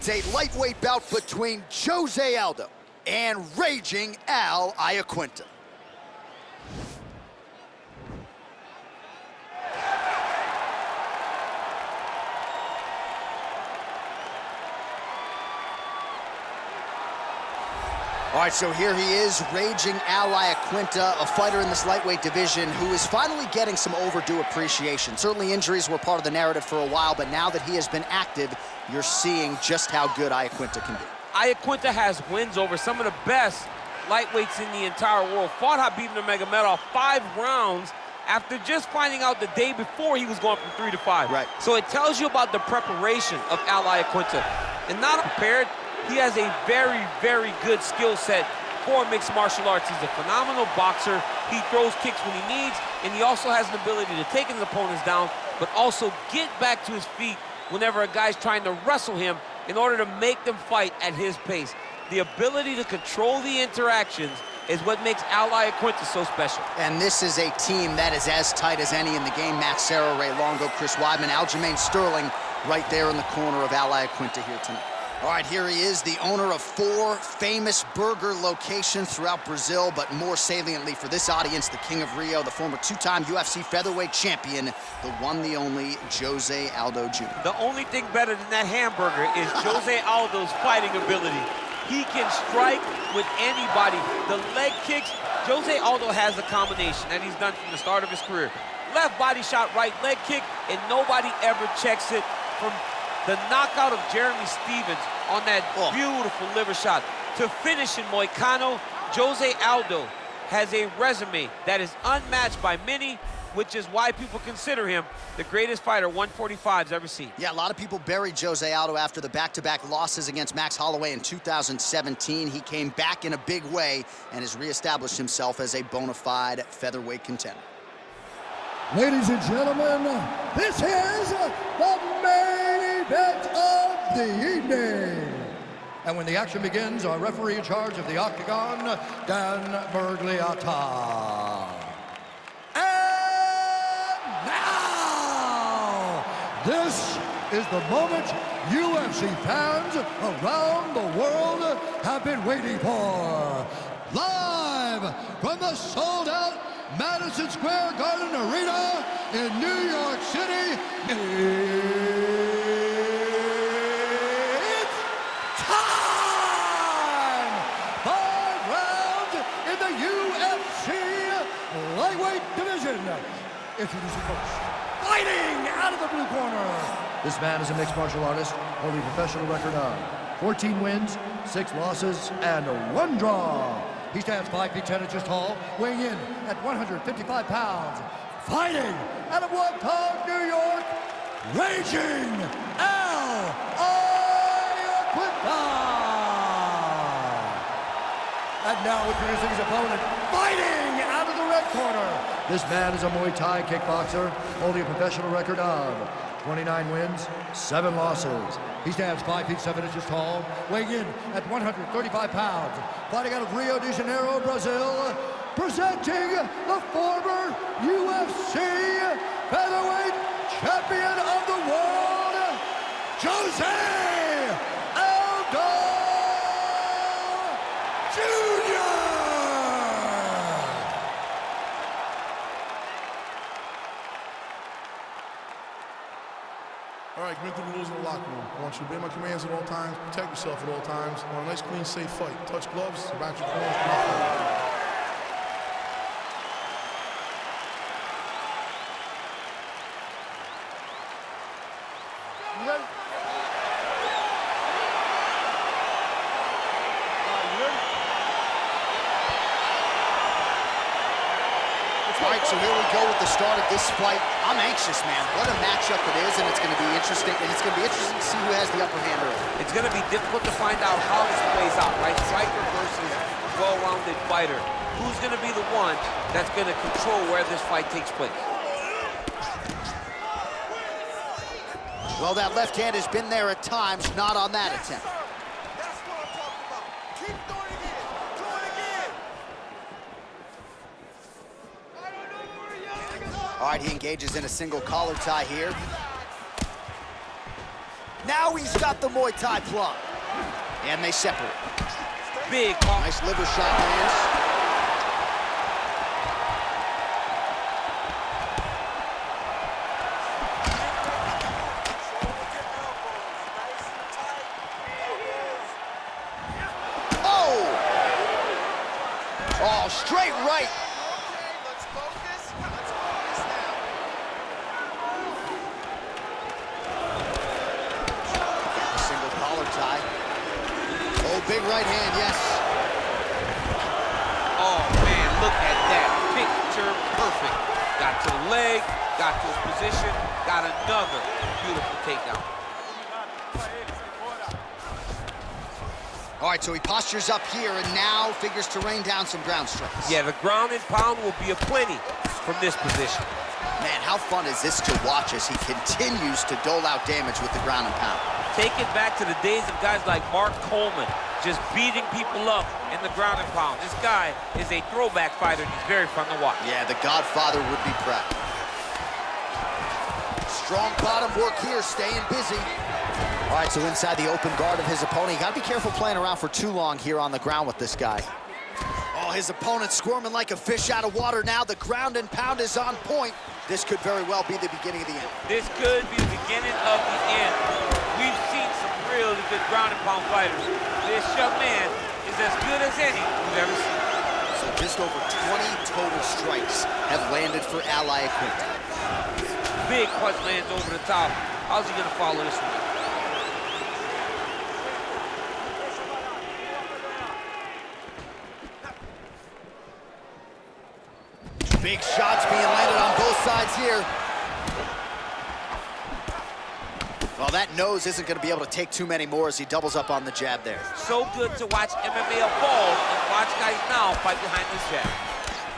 It's a lightweight bout between Jose Aldo and raging Iaquinta. All right, so here he is, raging Iaquinta, a fighter in this lightweight division who is finally getting some overdue appreciation. Certainly injuries were part of the narrative for a while, but now that he has been active, you're seeing just how good Iaquinta can be. Iaquinta has wins over some of the best lightweights in the entire world. Fought Khabib Nurmagomedov 5 rounds after just finding out the day before he was going from 3 to 5. Right. So it tells you about the preparation of Iaquinta. And not prepared, he has a very, very good skill set for mixed martial arts. He's a phenomenal boxer. He throws kicks when he needs, and he also has an ability to take his opponents down, but also get back to his feet whenever a guy's trying to wrestle him in order to make them fight at his pace. The ability to control the interactions is what makes Iaquinta so special. And this is a team that is as tight as any in the game. Matt Serra, Ray Longo, Chris Weidman, Aljamain Sterling right there in the corner of Iaquinta here tonight. All right, here he is, the owner of 4 famous burger locations throughout Brazil, but more saliently for this audience, the King of Rio, the former 2-time UFC featherweight champion, the one, the only, Jose Aldo Jr. The only thing better than that hamburger is Jose Aldo's fighting ability. He can strike with anybody. The leg kicks, Jose Aldo has a combination that he's done from the start of his career. Left body shot, right leg kick, and nobody ever checks it. From the knockout of Jeremy Stevens on that beautiful liver shot to finish in Moicano, Jose Aldo has a resume that is unmatched by many, which is why people consider him the greatest fighter 145's ever seen. Yeah, a lot of people buried Jose Aldo after the back-to-back losses against Max Holloway in 2017. He came back in a big way and has reestablished himself as a bona fide featherweight contender. Ladies and gentlemen, this is the main event of the evening. And when the action begins, our referee in charge of the octagon, Dan Bergliata. And now, this is the moment UFC fans around the world have been waiting for. Live from the sold-out Madison Square Garden Arena in New York City, it's time! 5 rounds in the UFC lightweight division. Introducing first, fighting out of the blue corner. This man is a mixed martial artist, holding a professional record of 14 wins, 6 losses, and 1 draw. He stands 5 feet 10 inches tall, weighing in at 155 pounds. Fighting out of Waukegan, New York, raging Iaquinta. And now introducing his opponent, fighting out of the red corner. This man is a Muay Thai kickboxer, holding a professional record of 29 wins, 7 losses. He stands 5 feet 7 inches tall, weighing in at 135 pounds. Fighting out of Rio de Janeiro, Brazil, presenting the former UFC featherweight champion of the world, Jose Aldo Jr. All right, commit to the rules in the locker room. I want you to obey my commands at all times, protect yourself at all times. I want a nice, clean, safe fight. Touch gloves, about your corners, come out. You ready? All right, so here we go with the start of this fight. I'm anxious, man. What a matchup it is, and it's going to be interesting. And it's going to be interesting to see who has the upper hand early. It's going to be difficult to find out how this plays out, right? Striker versus well-rounded fighter. Who's going to be the one that's going to control where this fight takes place? Well, that left hand has been there at times, not on that attempt. That's what I'm talking about. Keep doing it again. Do it again. All right, he engages in a single collar tie here. Now he's got the Muay Thai plug. And they separate. Big. Nice liver shot lands. Oh, straight right. Okay, let's focus. Let's focus now. Single collar tie. Oh, big right hand, yes. Oh, man, look at that. Picture perfect. Got to the leg, got to his position, got another beautiful takedown. All right, so he postures up here and now figures to rain down some ground strikes. Yeah, the ground and pound will be aplenty from this position. Man, how fun is this to watch as he continues to dole out damage with the ground and pound? Take it back to the days of guys like Mark Coleman, just beating people up in the ground and pound. This guy is a throwback fighter, and he's very fun to watch. Yeah, the Godfather would be proud. Strong bottom work here, staying busy. All right, so inside the open guard of his opponent. You gotta be careful playing around for too long here on the ground with this guy. Oh, his opponent's squirming like a fish out of water now. The ground and pound is on point. This could very well be the beginning of the end. This could be the beginning of the end. We've seen some really good ground and pound fighters. This young man is as good as any we've ever seen. So just over 20 total strikes have landed for Iaquinta. Big punch lands over the top. How's he gonna follow this one? Big shots being landed on both sides here. Well, that nose isn't going to be able to take too many more as he doubles up on the jab there. So good to watch MMA evolve and watch guys now fight behind this jab.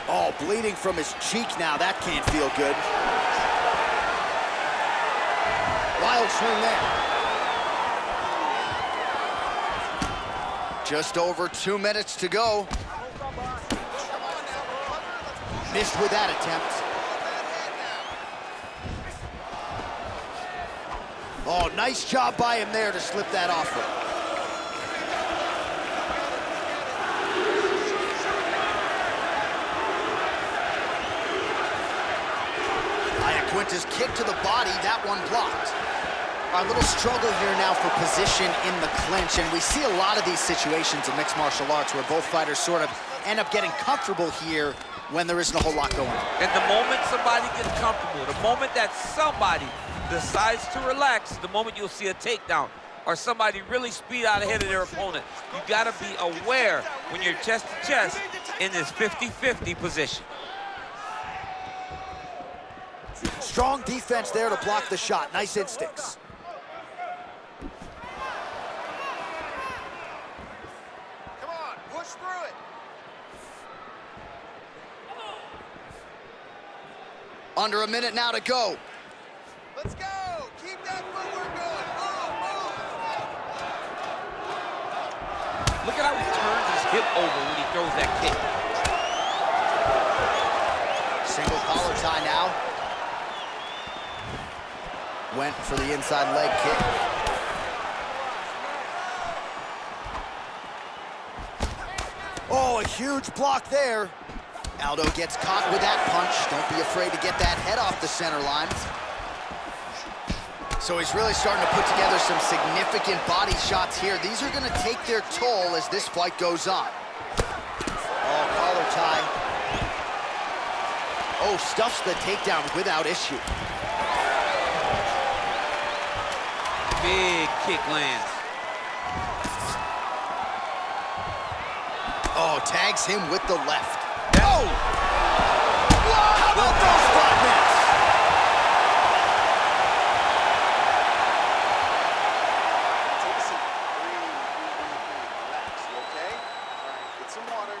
Oh, bleeding from his cheek now. That can't feel good. Wild swing there. Just over 2 minutes to go. Missed with that attempt. Oh, nice job by him there to slip that off with. Iaquinta's kick to the body, that one blocked. A little struggle here now for position in the clinch, and we see a lot of these situations in mixed martial arts where both fighters sort of end up getting comfortable here when there isn't a whole lot going on. And the moment somebody gets comfortable, the moment that somebody decides to relax, the moment you'll see a takedown or somebody really speed out ahead of their opponent. You gotta be aware when you're chest to chest in this 50-50 position. Strong defense there to block the shot. Nice instincts. Come on, push through it. Under a minute now to go. Let's go. Keep that footwork going. Move, move. Look at how he turns his hip over when he throws that kick. Single collar tie now. Went for the inside leg kick. Oh, a huge block there. Aldo gets caught with that punch. Don't be afraid to get that head off the center line. So he's really starting to put together some significant body shots here. These are going to take their toll as this fight goes on. Oh, collar tie. Oh, stuffs the takedown without issue. Big kick lands. Oh, tags him with the left. Oh! How about those spot mitts? Take a seat. Breathe. Relax. You okay? All right, get some water.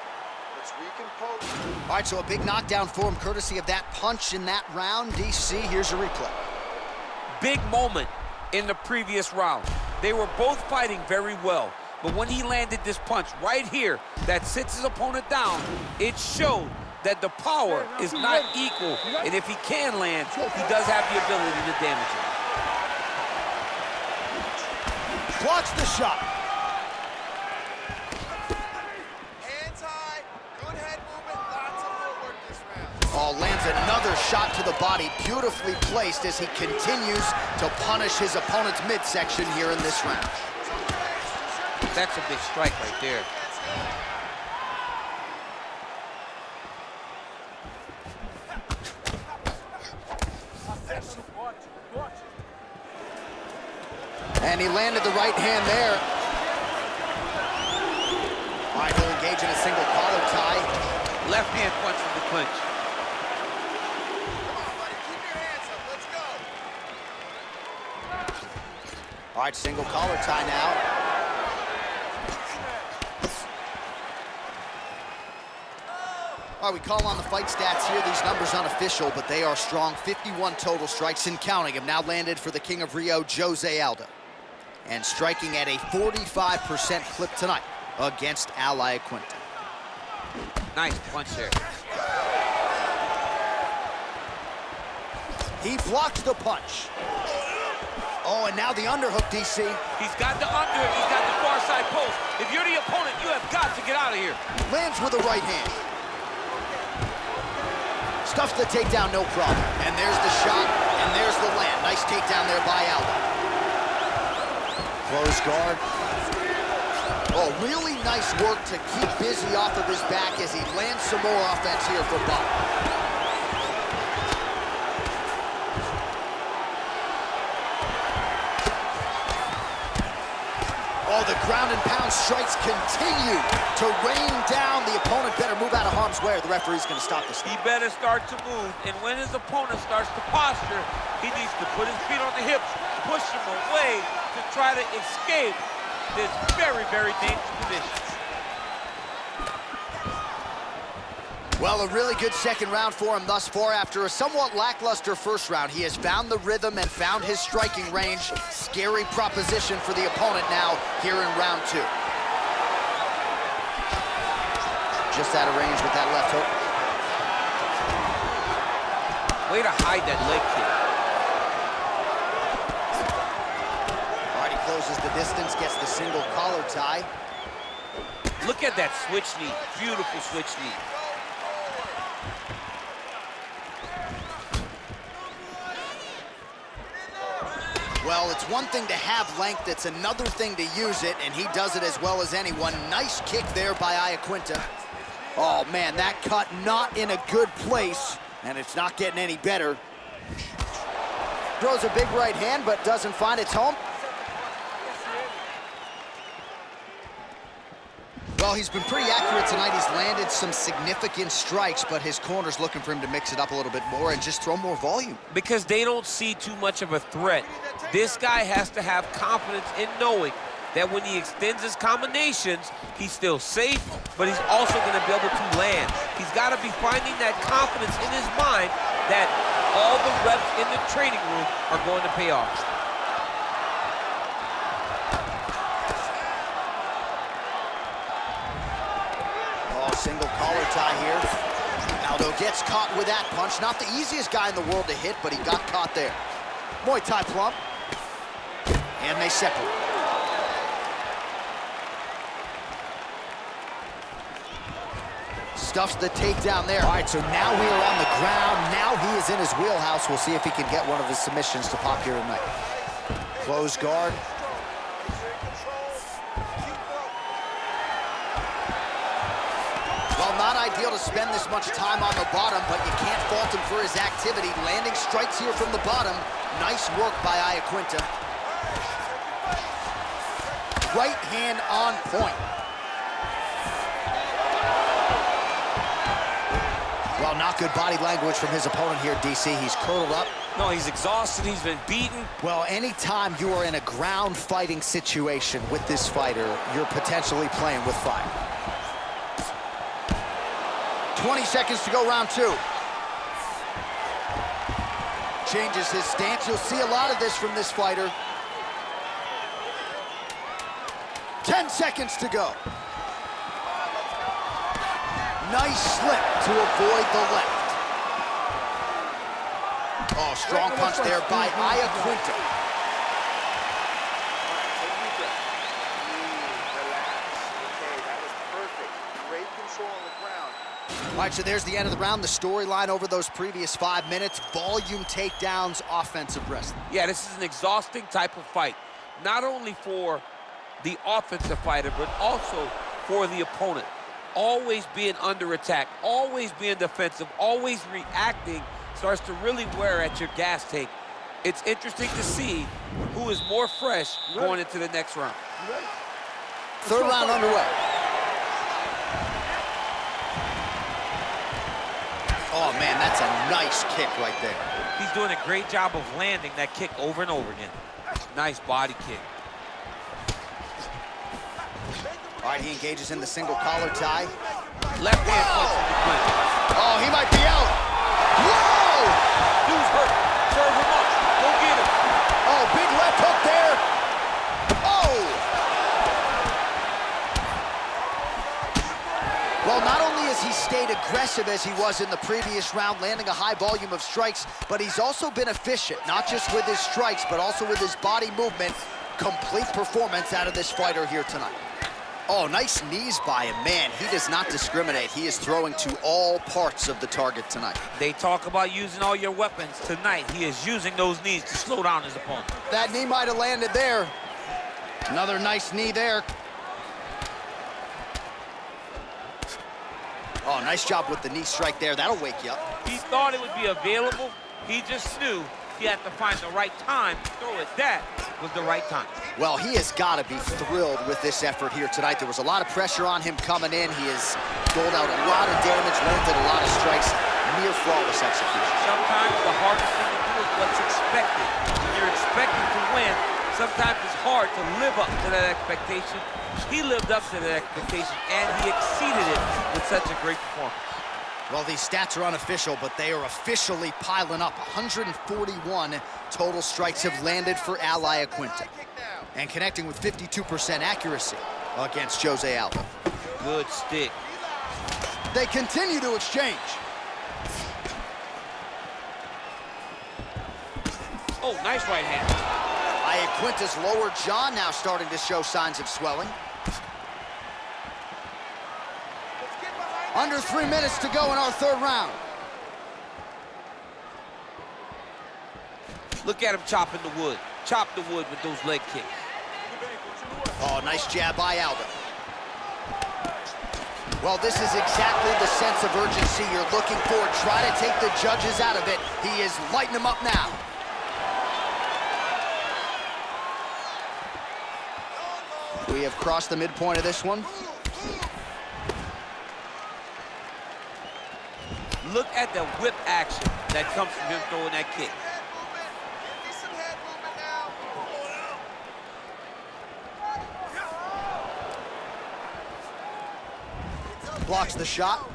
Let's recompose. All right, so a big knockdown for him, courtesy of that punch in that round. DC, here's a replay. Big moment in the previous round. They were both fighting very well, but when he landed this punch right here that sits his opponent down, it showed that the power is not equal, and if he can land, he does have the ability to damage him. blocks the shot. Hands high, good head movement, lots of footwork this round. Oh, lands another shot to the body, beautifully placed as he continues to punish his opponent's midsection here in this round. That's a big strike right there. And he landed the right hand there. All right, he'll engage in a single collar tie. Left hand punch from the clinch. Come on, buddy, keep your hands up, let's go. All right, single collar tie now. All right, we call on the fight stats here. These numbers unofficial, but they are strong. 51 total strikes and counting have now landed for the King of Rio, Jose Aldo. And striking at a 45% clip tonight against Iaquinta. Nice punch there. He blocks the punch. Oh, and now the underhook, DC. He's got the underhook, he's got the far side post. If you're the opponent, you have got to get out of here. Lands with the right hand. Stuffs the takedown, no problem. And there's the shot, and there's the land. Nice takedown there by Aldo. Close guard. Oh, really nice work to keep busy off of his back as he lands some more offense here for Bob. Oh, the ground and pound strikes continue to rain down. The opponent better move out of harm's way or the referee's going to stop this. He better start to move, and when his opponent starts to posture, he needs to put his feet on the hips, push him away to try to escape this very, very dangerous position. Well, a really good second round for him thus far. After a somewhat lackluster first round, he has found the rhythm and found his striking range. Scary proposition for the opponent now here in round two. Just out of range with that left hook. Way to hide that leg kick. All right, he closes the distance, gets the single collar tie. Look at that switch knee. Beautiful switch knee. Well, it's one thing to have length, it's another thing to use it, and he does it as well as anyone. Nice kick there by Iaquinta. Oh, man, that cut not in a good place, and it's not getting any better. Throws a big right hand, but doesn't find its home. Well, he's been pretty accurate tonight. He's landed some significant strikes, but his corner's looking for him to mix it up a little bit more and just throw more volume. Because they don't see too much of a threat. This guy has to have confidence in knowing that when he extends his combinations, he's still safe, but he's also going to be able to land. He's got to be finding that confidence in his mind that all the reps in the training room are going to pay off. Single collar tie here. Aldo gets caught with that punch. Not the easiest guy in the world to hit, but he got caught there. Muay Thai plump. And they separate. Stuffs the takedown there. All right, so now we are on the ground. Now he is in his wheelhouse. We'll see if he can get one of his submissions to pop here tonight. Close guard. Not ideal to spend this much time on the bottom, but you can't fault him for his activity. Landing strikes here from the bottom. Nice work by Iaquinta. Right hand on point. Well, not good body language from his opponent here, DC. He's curled up. No, he's exhausted. He's been beaten. Well, anytime you are in a ground fighting situation with this fighter, you're potentially playing with fire. 20 seconds to go, round two. Changes his stance. You'll see a lot of this from this fighter. 10 seconds to go. Nice slip to avoid the left. Oh, strong punch there by Iaquinta. All right, so there's the end of the round. The storyline over those previous 5 minutes, volume takedowns, offensive wrestling. Yeah, this is an exhausting type of fight. Not only for the offensive fighter, but also for the opponent. Always being under attack, always being defensive, always reacting starts to really wear at your gas tank. It's interesting to see who is more fresh going into the next round. Third round underway. Oh, man, that's a nice kick right there. He's doing a great job of landing that kick over and over again. Nice body kick. All right, he engages in the single collar tie. Left hand punch in the clinch. Oh, he might be out. Whoa! Dude's hurt. Serve him up. Go get him. Oh, big left hook there. Oh! Well, not only has he stayed aggressive as he was in the previous round, landing a high volume of strikes, but he's also been efficient, not just with his strikes, but also with his body movement. Complete performance out of this fighter here tonight. Oh, nice knees by him. Man, he does not discriminate. He is throwing to all parts of the target tonight. They talk about using all your weapons. Tonight, he is using those knees to slow down his opponent. That knee might have landed there. Another nice knee there. Oh, nice job with the knee strike there. That'll wake you up. He thought it would be available. He just knew he had to find the right time to throw it. That was the right time. Well, he has got to be thrilled with this effort here tonight. There was a lot of pressure on him coming in. He has doled out a lot of damage, landed a lot of strikes, near flawless execution. Sometimes the hardest thing to do is what's expected. When you're expected to win, sometimes it's hard to live up to that expectation. He lived up to that expectation, and he exceeded it with such a great performance. Well, these stats are unofficial, but they are officially piling up. 141 total strikes have landed for Iaquinta, and connecting with 52% accuracy against Jose Aldo. Good stick. They continue to exchange. Oh, nice right hand. Iaquinta's lower jaw now starting to show signs of swelling. Under 3 minutes to go in our third round. Look at him chopping the wood. Chop the wood with those leg kicks. Oh, nice jab by Aldo. Well, this is exactly the sense of urgency you're looking for. Try to take the judges out of it. He is lighting them up now. We have crossed the midpoint of this one. Look at the whip action that comes from him throwing that kick. Blocks the shot.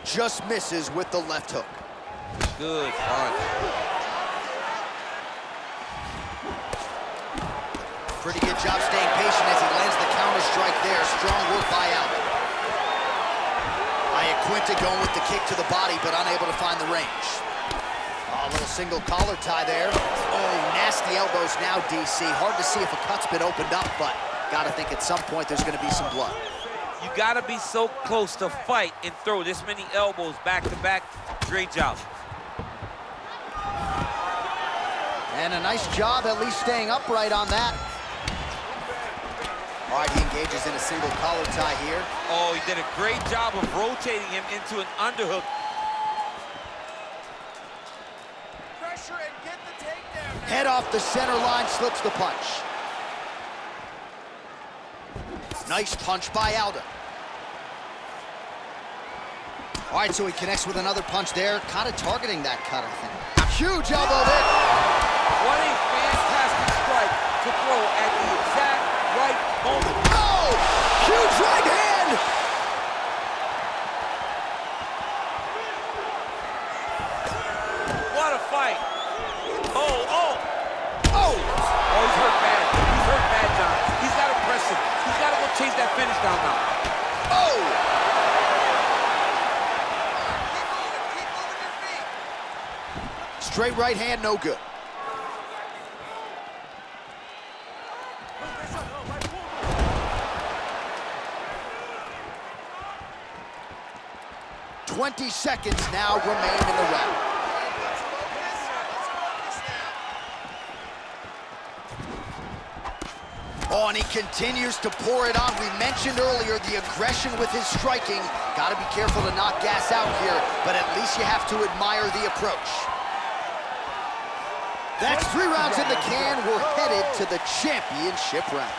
Just misses with the left hook. Good punch. Pretty good job staying patient as he lands the counter strike there. Strong work by Aldo. Iaquinta going with the kick to the body, but unable to find the range. A little single collar tie there. Oh, nasty elbows now, DC. Hard to see if a cut's been opened up, but gotta think at some point there's gonna be some blood. You gotta be so close to fight and throw this many elbows back to back. Great job. And a nice job at least staying upright on that. All right, he engages in a single collar tie here. Oh, he did a great job of rotating him into an underhook. Pressure and get the takedown. Head off the center line, slips the punch. Nice punch by Aldo. All right, so he connects with another punch there, kind of targeting that cut, I think. Huge elbow there. What a fantastic strike to throw at the exact right moment. Oh, huge right hand. What a fight. Oh. Oh. Oh, he's hurt bad. He's hurt bad, John. He's got to press him. He's got to go chase that finish down now. Oh. Keep moving your feet. Straight right hand, no good. 20 seconds now remain in the round. Oh, and he continues to pour it on. We mentioned earlier the aggression with his striking. Got to be careful to not gas out here, but at least you have to admire the approach. That's 3 rounds in the can. We're headed to the championship rounds.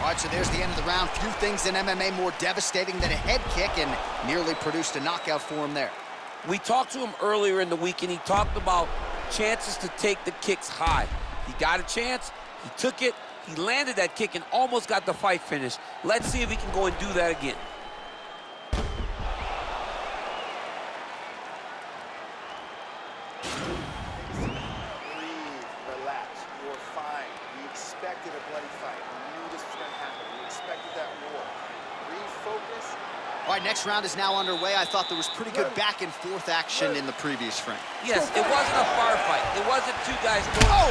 All right, so there's the end of the round. Few things in MMA more devastating than a head kick, and nearly produced a knockout for him there. We talked to him earlier in the week, and he talked about chances to take the kicks high. He got a chance, he took it, he landed that kick and almost got the fight finished. Let's see if he can go and do that again. Breathe, relax, you're fine. We expected a bloody fight. We knew this was going to happen. We expected that war. Refocus. All right, next round is now underway. I thought there was pretty good back and forth action in the previous frame. Yes, it wasn't a firefight. It wasn't 2 guys going. Oh!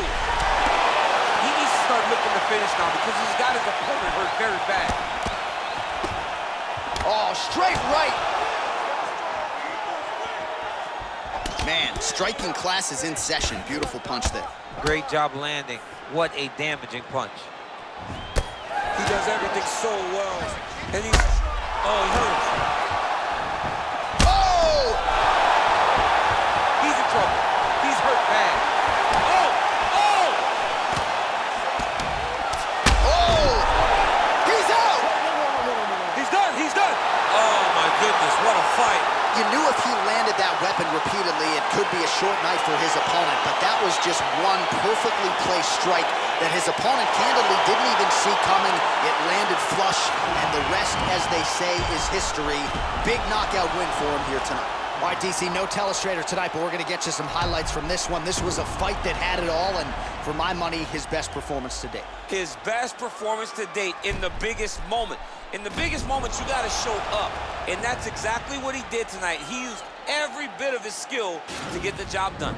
He needs to start looking to finish now because he's got his opponent hurt very bad. Oh, straight right. Man, striking class is in session. Beautiful punch there. Great job landing. What a damaging punch. He does everything so well. And he's... Oh, he hurts. Oh! He's in trouble. He's hurt bad. Oh! Oh! Oh! He's out! He's done. He's done. Oh, my goodness. What a fight. You knew if he landed that weapon repeatedly, it could be a short night for his opponent, but that was just one perfectly placed strike that his opponent candidly didn't even see coming. It landed flush, and the rest, as they say, is history. Big knockout win for him here tonight. All right, DC, no telestrator tonight, but we're going to get you some highlights from this one. This was a fight that had it all, and for my money, his best performance to date. His best performance to date in the biggest moment. In the biggest moments, you got to show up, and that's exactly what he did tonight. He used every bit of his skill to get the job done.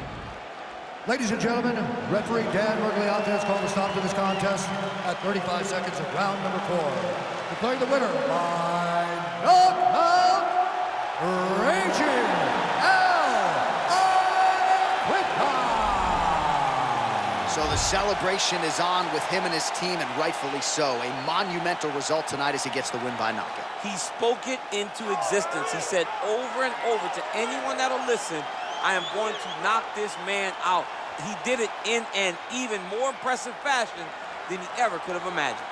Ladies and gentlemen, referee Dan Mergliata has called a stop to this contest at 35 seconds of round number 4. Declaring the winner by knockout, Raging Iaquinta. So the celebration is on with him and his team, and rightfully so. A monumental result tonight as he gets the win by knockout. He spoke it into existence. He said over and over to anyone that'll listen, I am going to knock this man out. He did it in an even more impressive fashion than he ever could have imagined.